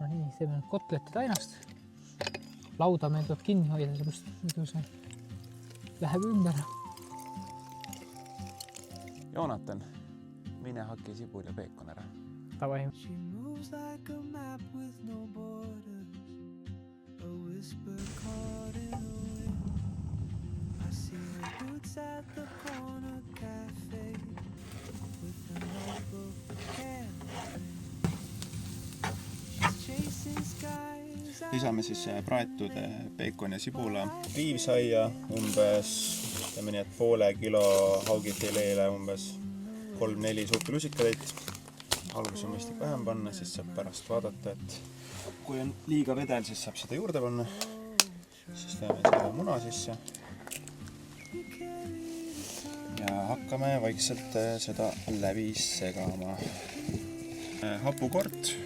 No nii, teeme kotletti tainast. Lauda meil tuleb kinni hoida, sellepärast muidu see läheb ümber. Joonatan, mine haki sibul ja peekon ära. Tavai. Lisame siis praetud peekon ja sibula riivsaia umbes, ütleme nii, et poole kilo haugifileele umbes 3-4 supilusikatäit. Alguses on mõistlik vähem panna, siis saab pärast vaadata, et kui on liiga vedel, siis saab seda juurde panna. Siis teeme selle muna sisse. Ja hakkame vaikselt seda läbi segama. Hapukort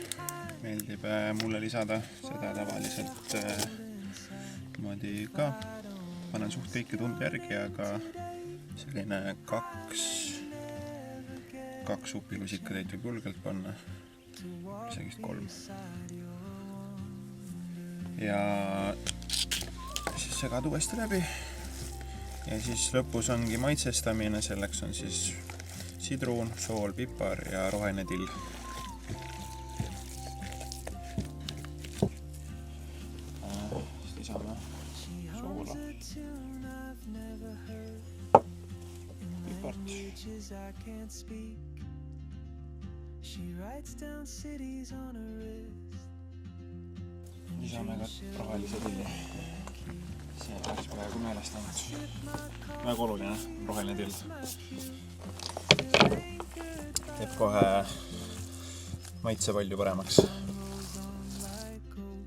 meeldib mulle lisada, seda tavaliselt niimoodi ka. Panen suht kõike tunde järgi, aga selline kaks supilusikatäit võib julgelt panna, isegi 3. Ja siis segad uuesti läbi. Ja siis lõpus ongi maitsestamine, selleks on siis sidruun, sool, pipar ja roheline till. Lisame soola, pipart. Lisame ka rohelise tilli. See oleks praegu meelest ainult. Väga oluline, roheline till. Teeb kohe maitse palju paremaks.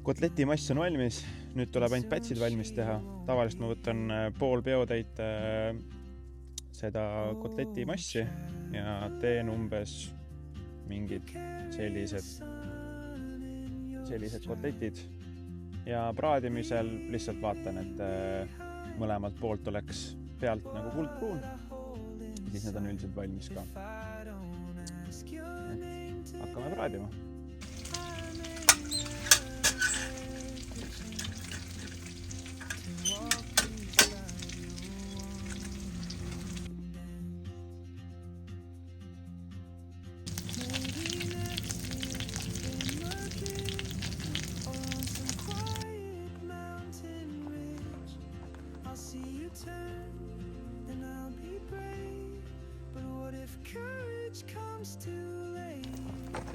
Kotleti mass on valmis. Nüüd tuleb ainult pätsid valmis teha. Tavaliselt ma võtan pool peotäit seda kotleti massi ja teen umbes mingid sellised kotletid. Ja praadimisel lihtsalt vaatan, et mõlemalt poolt oleks pealt nagu kuldpruun. Siis need on üldiselt valmis ka. Hakkame praadima.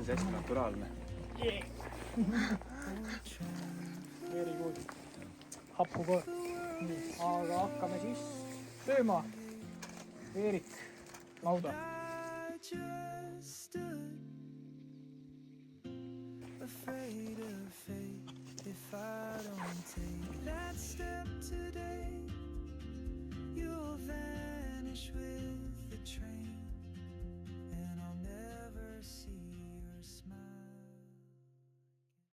See on hästi naturaalne. Very good. Hapukord. Aga hakkame siis tööma. Eerik, lauda. If I don't take that step today, you'll